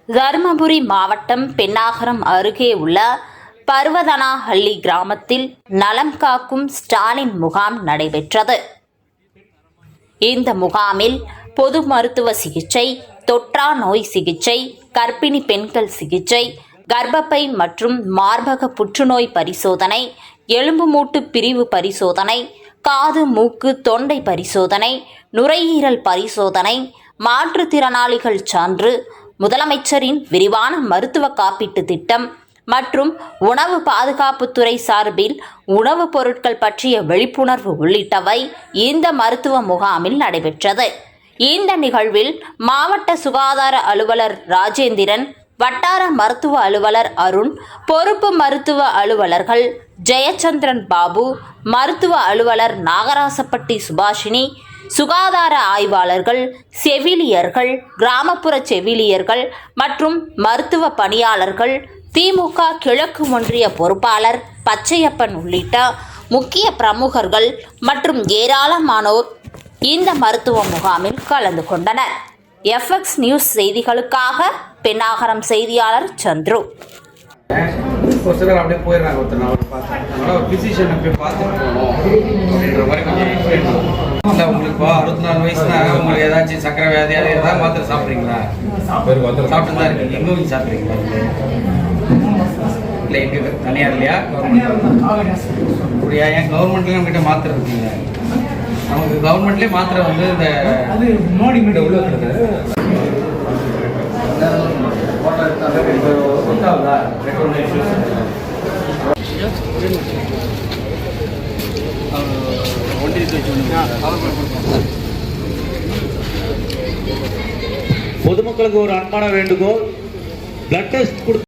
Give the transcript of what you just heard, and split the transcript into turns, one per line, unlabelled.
தருமபுரி மாவட்டம் பென்னாகரம் அருகே உள்ள பர்வதனாஹள்ளி கிராமத்தில் நலம் காக்கும் ஸ்டாலின் முகாம் நடைபெற்றது. இந்த முகாமில் பொது மருத்துவ சிகிச்சை, தொற்றா நோய் சிகிச்சை, கர்ப்பிணி பெண்கள் சிகிச்சை, கர்ப்பப்பை மற்றும் மார்பக புற்றுநோய் பரிசோதனை, எலும்பு மூட்டு பிரிவு பரிசோதனை, காது மூக்கு தொண்டை பரிசோதனை, நுரையீரல் பரிசோதனை, மாற்றுத்திறனாளிகள் சான்று, முதலமைச்சரின் விரிவான மருத்துவ காப்பீட்டு திட்டம் மற்றும் உணவு பாதுகாப்புத்துறை சார்பில் உணவுப் பொருட்கள் பற்றிய விழிப்புணர்வு உள்ளிட்டவை இந்த மருத்துவ முகாமில் நடைபெற்றது. இந்த நிகழ்வில் மாவட்ட சுகாதார அலுவலர் ராஜேந்திரன், வட்டார மருத்துவ அலுவலர் அருண், பொறுப்பு மருத்துவ அலுவலர்கள் ஜெயச்சந்திரன் பாபு, மருத்துவ அலுவலர் நாகராசப்பட்டி சுபாஷினி, சுகாதார ஆய்வாளர்கள், செவிலியர்கள், கிராமப்புற செவிலியர்கள் மற்றும் மருத்துவ பணியாளர்கள், திமுக கிழக்கு ஒன்றிய பொறுப்பாளர் பச்சையப்பன் உள்ளிட்ட முக்கிய பிரமுகர்கள் மற்றும் ஏராளமானோர் இந்த மருத்துவ முகாமில் கலந்து கொண்டனர். FX நியூஸ் செய்திகளுக்காக பென்னாகரம் செய்தியாளர் சந்துரு.
ஒரு சிலர் அப்படியே போயிடுறாங்க. ஒரு பிசிஷியனை போய் பார்த்துட்டு போகணும் அப்படின்ற மாதிரி கொஞ்சம் எக்ஸ்பிளைன் பண்ணுவோம். இல்லை உங்களுக்கு 64 வயசுனா உங்களுக்கு ஏதாச்சும் சக்கரை வியாதி அது ஏதாவது மாத்திரை சாப்பிட்றீங்களா? சாப்பிட்டு தான் இருக்கீங்க. எங்கே சாப்பிட்றீங்களா? இல்லை எங்கே தனியார் இல்லையா? கவர்மெண்ட் அப்படியா? ஏன் கவர்மெண்ட்லேயும் நம்மகிட்ட மாத்திரை இருக்குங்க. நமக்கு கவர்மெண்ட்லேயே மாத்திரை வந்து இந்த மோடி மீட உள்ள
பொதுமக்களுக்கு ஒரு அன்பான வேண்டுகோள், பிளட் டெஸ்ட்